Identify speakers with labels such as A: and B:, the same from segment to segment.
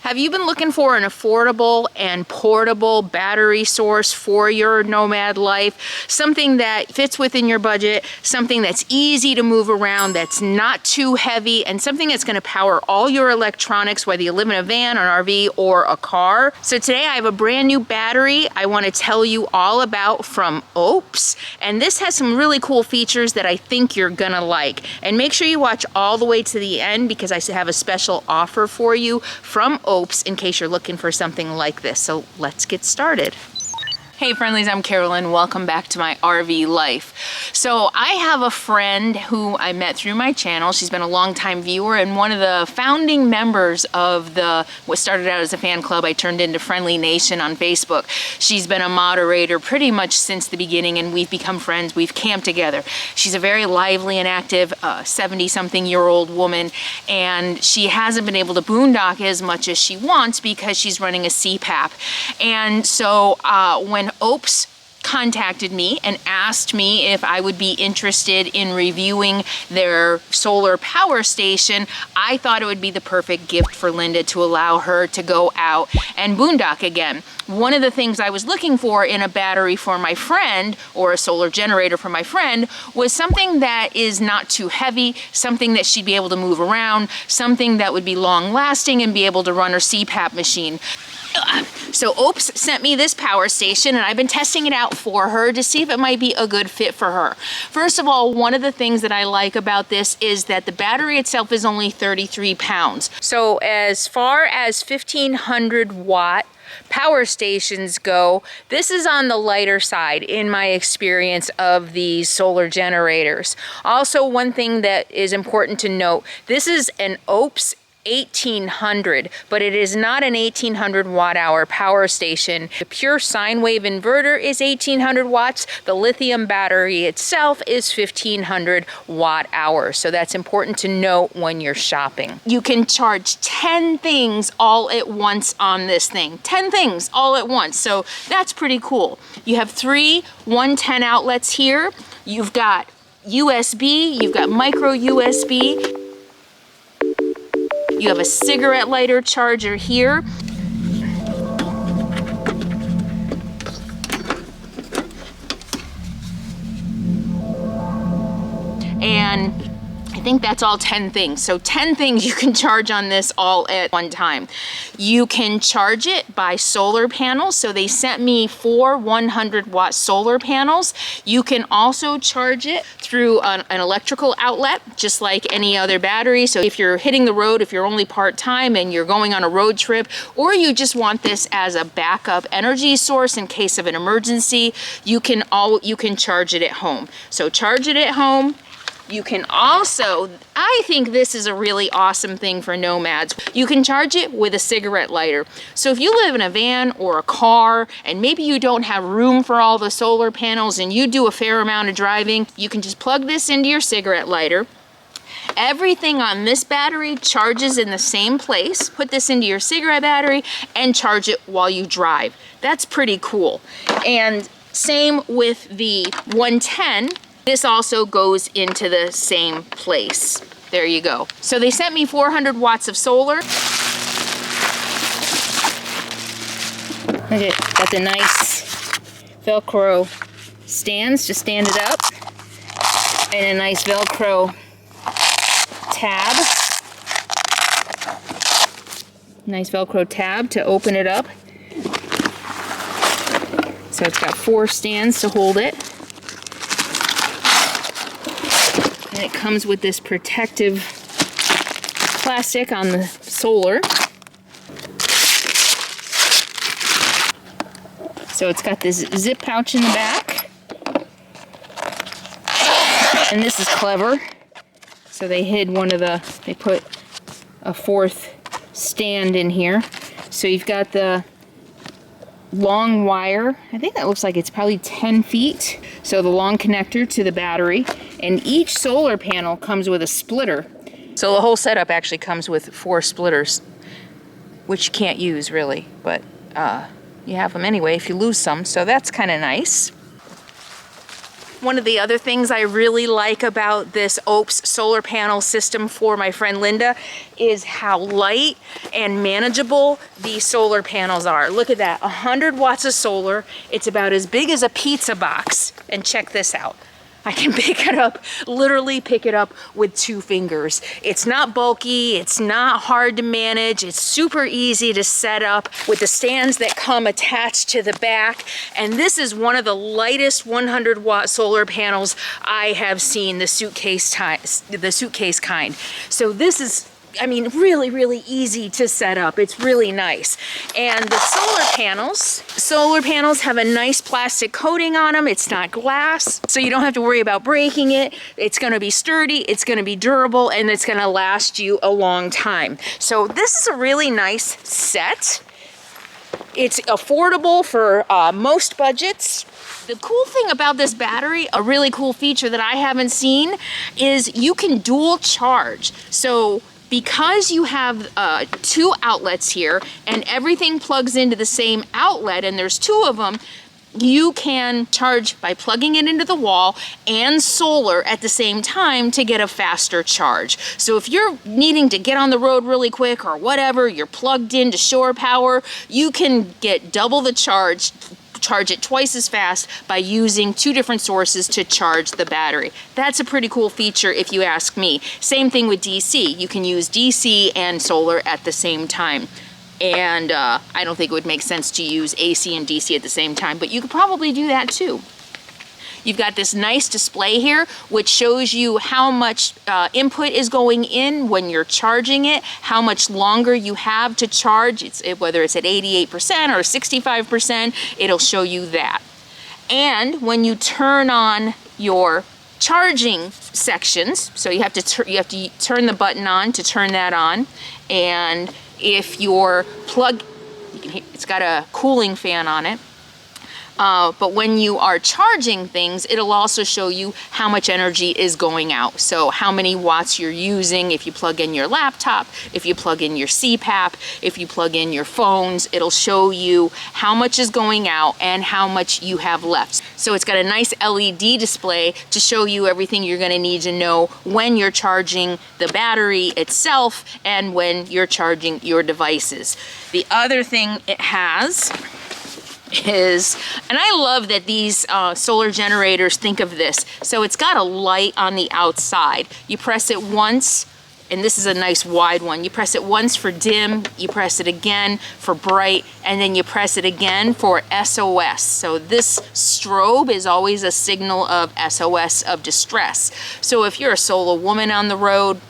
A: Have you been looking for an affordable and portable battery source for your nomad life? Something that fits within your budget, something that's easy to move around, that's not too heavy, and something that's going to power all your electronics, whether you live in a van, an RV, or a car. So today I have a brand new battery I want to tell you all about from Oupes, and this has some really cool features that I think you're gonna like. And make sure you watch all the way to the end because I have a special offer for you from Oupes in case you're looking for something like this. So let's get started. Hey friendlies, I'm Carolyn. Welcome back to my RV life. So I have a friend who I met through my channel. She's been a longtime viewer and one of the founding members of what started out as a fan club I turned into Friendly Nation on Facebook. She's been a moderator pretty much since the beginning and we've become friends. We've camped together. She's a very lively and active 70-something-year-old woman, and she hasn't been able to boondock as much as she wants because she's running a CPAP. And so when Oupes contacted me and asked me if I would be interested in reviewing their solar power station, I thought it would be the perfect gift for Linda to allow her to go out and boondock again. One of the things I was looking for in a battery for my friend, or a solar generator for my friend, was something that is not too heavy, something that she'd be able to move around, something that would be long lasting and be able to run her CPAP machine. So Oupes sent me this power station and I've been testing it out for her to see if it might be a good fit for her. First of all, one of the things that I like about this is that the battery itself is only 33 pounds. So as far as 1500 watt power stations go, this is on the lighter side in my experience of these solar generators. Also, one thing that is important to note, this is an Oupes 1800, but it is not an 1800 watt hour power station. The pure sine wave inverter is 1800 watts. The lithium battery itself is 1500 watt hours. So that's important to note when you're shopping. You can charge 10 things all at once on this thing. 10 things all at once. So that's pretty cool. You have 3 110 outlets here. You've got USB, you've got micro USB. You have a cigarette lighter charger here. And I think that's all 10 things. So 10 things you can charge on this all at one time. You can charge it by solar panels. So they sent me 4 100 watt solar panels. You can also charge it through an electrical outlet, just like any other battery. So if you're hitting the road, if you're only part-time and you're going on a road trip, or you just want this as a backup energy source in case of an emergency, you can charge it at home. So charge it at home. You can also, I think this is a really awesome thing for nomads. You can charge it with a cigarette lighter. So if you live in a van or a car and maybe you don't have room for all the solar panels and you do a fair amount of driving, you can just plug this into your cigarette lighter. Everything on this battery charges in the same place. Put this into your cigarette battery and charge it while you drive. That's pretty cool. And same with the 110. This also goes into the same place. There you go. So they sent me 400 watts of solar. Okay, got the nice Velcro stands to stand it up. And a nice Velcro tab. Nice Velcro tab to open it up. So it's got 4 stands to hold it. And it comes with this protective plastic on the solar. So it's got this zip pouch in the back. And this is clever. So they hid they put a 4th stand in here. So you've got the long wire. I think that looks like it's probably 10 feet. So the long connector to the battery. And each solar panel comes with a splitter. So the whole setup actually comes with 4 splitters, which you can't use really, but you have them anyway if you lose some. So that's kind of nice. One of the other things I really like about this Oupes solar panel system for my friend Linda is how light and manageable these solar panels are. Look at that, 100 watts of solar. It's about as big as a pizza box. And check this out. I can pick it up, literally pick it up with 2 fingers. It's not bulky, it's not hard to manage, it's super easy to set up with the stands that come attached to the back. And this is one of the lightest 100 watt solar panels I have seen, the suitcase kind. So this is, I mean, really, really easy to set up. It's really nice. And the solar panels have a nice plastic coating on them. It's not glass, so you don't have to worry about breaking it. It's gonna be sturdy, it's gonna be durable, and it's gonna last you a long time. So this is a really nice set. It's affordable for most budgets. The cool thing about this battery, a really cool feature that I haven't seen, is you can dual charge. So because you have 2 outlets here and everything plugs into the same outlet, and there's 2 of them, you can charge by plugging it into the wall and solar at the same time to get a faster charge. So if you're needing to get on the road really quick or whatever, you're plugged into shore power, you can get double the charge it twice as fast by using 2 different sources to charge the battery. That's a pretty cool feature if you ask me. Same thing with DC. You can use DC and solar at the same time. And I don't think it would make sense to use AC and DC at the same time, but you could probably do that too. You've got this nice display here, which shows you how much input is going in when you're charging it, how much longer you have to charge, whether it's at 88% or 65%, it'll show you that. And when you turn on your charging sections, so you have to turn the button on to turn that on, and if your plug, you can hear, it's got a cooling fan on it. But when you are charging things, it'll also show you how much energy is going out. So how many watts you're using if you plug in your laptop, if you plug in your CPAP, if you plug in your phones, it'll show you how much is going out and how much you have left. So it's got a nice LED display to show you everything you're going to need to know when you're charging the battery itself and when you're charging your devices. The other thing it has is, and I love that these solar generators think of this. So it's got a light on the outside. You press it once, and this is a nice wide one. You press it once for dim, you press it again for bright, and then you press it again for SOS. So this strobe is always a signal of SOS, of distress. So if you're a solo woman on the road,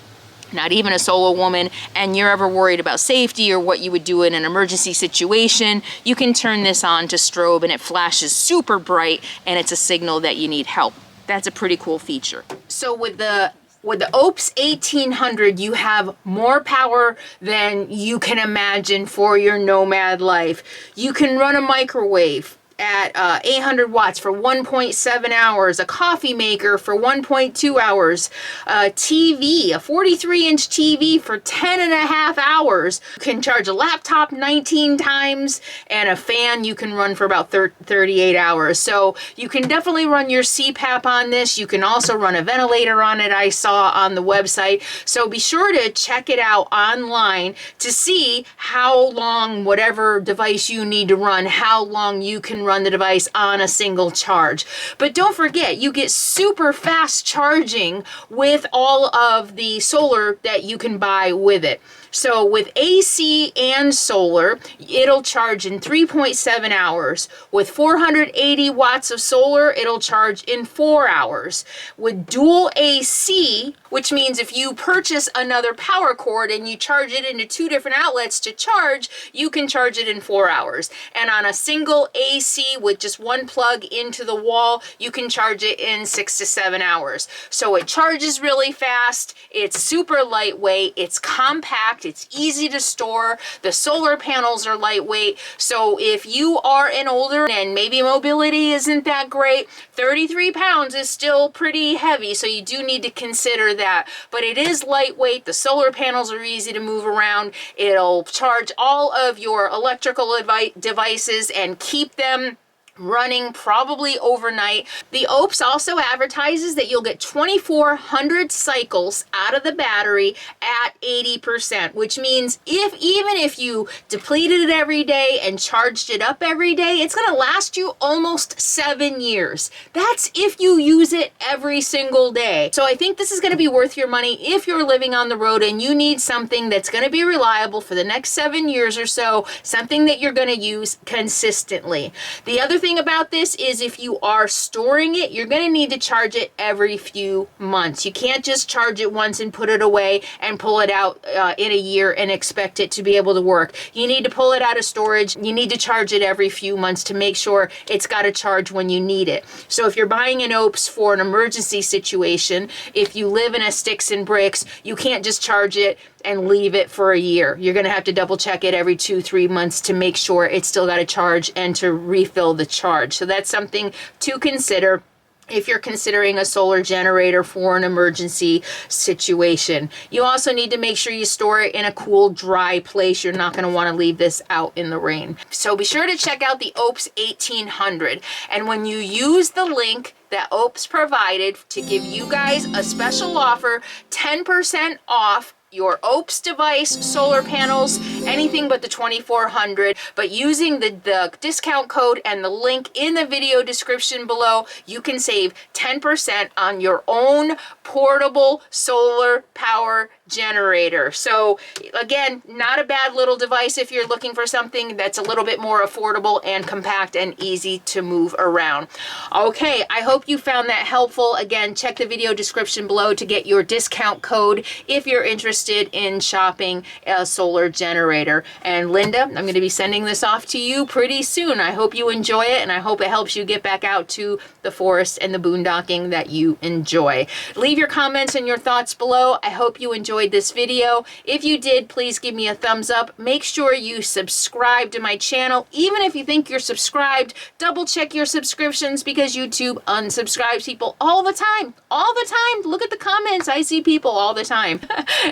A: not even a solo woman, and you're ever worried about safety or what you would do in an emergency situation, you can turn this on to strobe and it flashes super bright and it's a signal that you need help. That's a pretty cool feature. So with the Oupes 1800, you have more power than you can imagine for your nomad life. You can run a microwave at 800 watts for 1.7 hours, a coffee maker for 1.2 hours, a TV, a 43-inch TV for 10.5 hours. You can charge a laptop 19 times, and a fan you can run for about 38 hours. So you can definitely run your CPAP on this. You can also run a ventilator on it, I saw on the website. So be sure to check it out online to see how long, whatever device you need to run, how long you can run the device on a single charge. But don't forget, you get super fast charging with all of the solar that you can buy with it. So with AC and solar, it'll charge in 3.7 hours. With 480 watts of solar, it'll charge in 4 hours. With dual AC, which means if you purchase another power cord and you charge it into 2 different outlets to charge, you can charge it in 4 hours. And on a single AC with just one plug into the wall, you can charge it in 6 to 7 hours. So it charges really fast, it's super lightweight, it's compact, it's easy to store, the solar panels are lightweight. So if you are an older and maybe mobility isn't that great, 33 pounds is still pretty heavy, so you do need to consider that. But it is lightweight, the solar panels are easy to move around, it'll charge all of your electrical devices and keep them running probably overnight. The Oupes also advertises that you'll get 2,400 cycles out of the battery at 80%, which means even if you depleted it every day and charged it up every day, it's going to last you almost 7 years. That's if you use it every single day. So I think this is going to be worth your money if you're living on the road and you need something that's going to be reliable for the next 7 years or so, something that you're going to use consistently. The other thing about this is if you are storing it, you're going to need to charge it every few months. You can't just charge it once and put it away and pull it out in a year and expect it to be able to work. You need to pull it out of storage. You need to charge it every few months to make sure it's got to charge when you need it. So if you're buying an Oupes for an emergency situation, if you live in a sticks and bricks, you can't just charge it and leave it for a year. You're going to have to double check it every 2-3 months to make sure it's still got to charge and to refill the charge. So that's something to consider if you're considering a solar generator for an emergency situation. You also need to make sure you store it in a cool, dry place. You're not going to want to leave this out in the rain. So be sure to check out the Oupes 1800. And when you use the link that Oupes provided to give you guys a special offer, 10% off your Oupes device, solar panels, anything but the 2,400, but using the discount code and the link in the video description below, you can save 10% on your own portable solar power generator. So again, not a bad little device if you're looking for something that's a little bit more affordable and compact and easy to move around. Okay, I hope you found that helpful. Again, check the video description below to get your discount code if you're interested in shopping a solar generator. And Linda, I'm going to be sending this off to you pretty soon. I hope you enjoy it, and I hope it helps you get back out to the forest and the boondocking that you enjoy. Leave your comments and your thoughts below. I hope you enjoyed this video. If you did, please give me a thumbs up. Make sure you subscribe to my channel. Even if you think you're subscribed, double check your subscriptions because YouTube unsubscribes people all the time. All the time. Look at the comments. I see people all the time.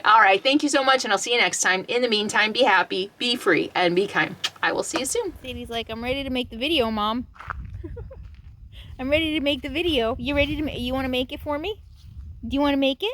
A: All right. Thank you so much, and I'll see you next time. In the meantime, be happy, be free, and be kind. I will see you soon. Sadie's like, I'm ready to make the video, Mom. I'm ready to make the video. You ready to? You want to make it for me? Do you want to make it?